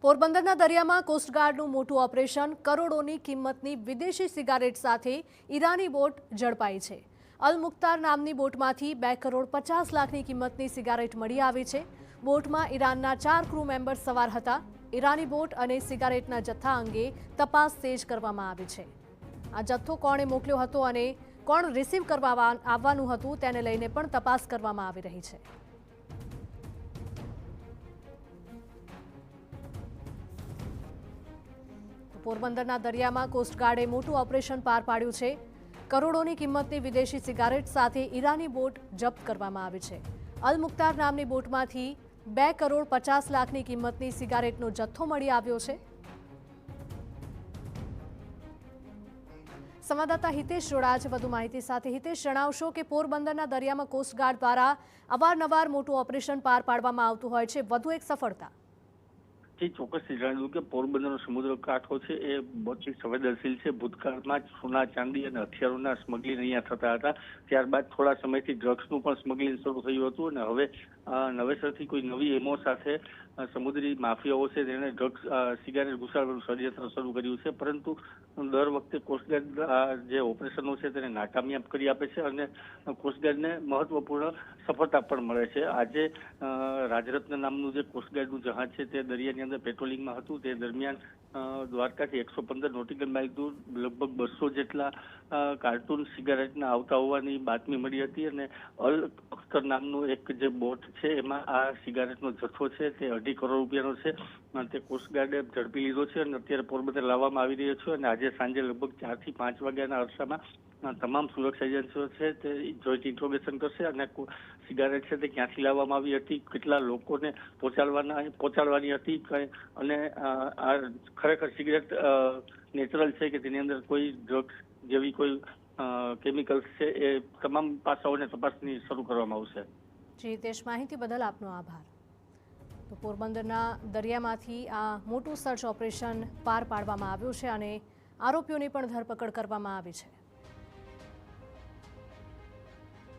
પોરબંદરના દરિયામાં કોસ્ટગાર્ડનું મોટું ઓપરેશન કરોડોની કિંમતની વિદેશી સિગારેટ સાથે ઈરાની બોટ ઝડપાઈ છે। અલ મુખ્તાર નામની બોટમાંથી 2 કરોડ 50 લાખની કિંમતની સિગારેટ મળી આવી છે। બોટમાં ઈરાનના 4 ક્રૂ મેમ્બર્સ સવાર હતા। ઈરાની બોટ અને સિગારેટના જથ્થા અંગે તપાસ તેજ કરવામાં આવી છે। આ જથ્થો કોણે મોકલ્યો હતો અને કોણ રિસીવ કરવા આવવાનું હતું તેને લઈને પણ તપાસ કરવામાં આવી રહી છે। પોરબંદરના દરિયામાં કોસ્ટગાર્ડે મોટું ઓપરેશન પાર પાડ્યું છે। કરોડોની કિંમતની વિદેશી સિગારેટ સાથે ઈરાની બોટ જપ્ત કરવામાં આવી છે। અલ મુખ્તાર નામની બોટમાંથી 2 કરોડ 50 લાખની કિંમતની સિગારેટનો જથ્થો મળી આવ્યો છે। સંવાદદાતા હિતેશ જોડાયા છે વધુ માહિતી સાથે। હિતેશ, જણાવશો કે પોરબંદરના દરિયામાં કોસ્ટગાર્ડ દ્વારા અવારનવાર મોટું ઓપરેશન પાર પાડવામાં આવતું હોય છે, વધુ એક સફળતા। ચોક્કસથી જણાવ્યું કે પોરબંદરનો સમુદ્ર કાંઠો છે એ બહુ સંવેદનશીલ છે। ભૂતકાળમાં જ સોના ચાંદી અને હથિયારોના સ્મગલિંગ અહીંયા થતા હતા। ત્યારબાદ થોડા સમયથી ડ્રગ્સનું પણ સ્મગલિંગ શરૂ થયું હતું અને હવે નવેસરથી કોઈ નવી એમો સાથે સમુદ્રી માફિયાઓ છે તેણે ડ્રગ્સ સિગારેટ ઘુસાડવાનું ષડયંત્ર શરૂ કર્યું છે। પરંતુ દર વખતે કોસ્ટગાર્ડ જે ઓપરેશનો છે તેને નાકામયાબ કરી આપે છે અને કોસ્ટગાર્ડને મહત્વપૂર્ણ સફળતા પણ મળે છે। આજે રાજરત્ન નામનું જે કોસ્ટગાર્ડનું જહાજ છે તે દરિયાની અંદર પેટ્રોલિંગમાં હતું। તે દરમિયાન દ્વારકાથી 115 નોટિકલ માઇલ દૂર લગભગ 200 જેટલા કાર્ટૂન સિગારેટના આવતા હોવાની બાતમી મળી હતી અને અલ અખ્તર નામનું એક જે બોટ છે એમાં આ સિગારેટનો જથ્થો છે તે 2.5 કરોડ રૂપિયાનો છે। તે કોસ્ટગાર્ડે ઝડપી લીધો છે અને અત્યારે પોરબંદર લાવવામાં આવી રહ્યો છે અને આજે સાંજે લગભગ 4 થી 5 વાગ્યાના અરસામાં તમામ સુરક્ષા એજન્સીઓ છે તે જોઈન્ટ ઇન્ટ્રોગેશન કરશે અને સિગારેટ છે તે ક્યાંથી લાવવામાં આવી હતી, કેટલા લોકોને પહોંચાડવાની હતી અને આ ખરેખર સિગારેટ નેચરલ છે કે તેની અંદર કોઈ ડ્રગ્સ જેવી કોઈ કેમિકલ્સ છે એ તમામ પાસાઓને તપાસની શરૂ કરવામાં આવશે। જી હિતેશ, માહિતી બદલ આપનો આભાર। તો પોરબંદરના દરિયામાંથી આ મોટું સર્ચ ઓપરેશન પાર પાડવામાં આવ્યું છે અને આરોપીઓની પણ ધરપકડ કરવામાં આવી છે।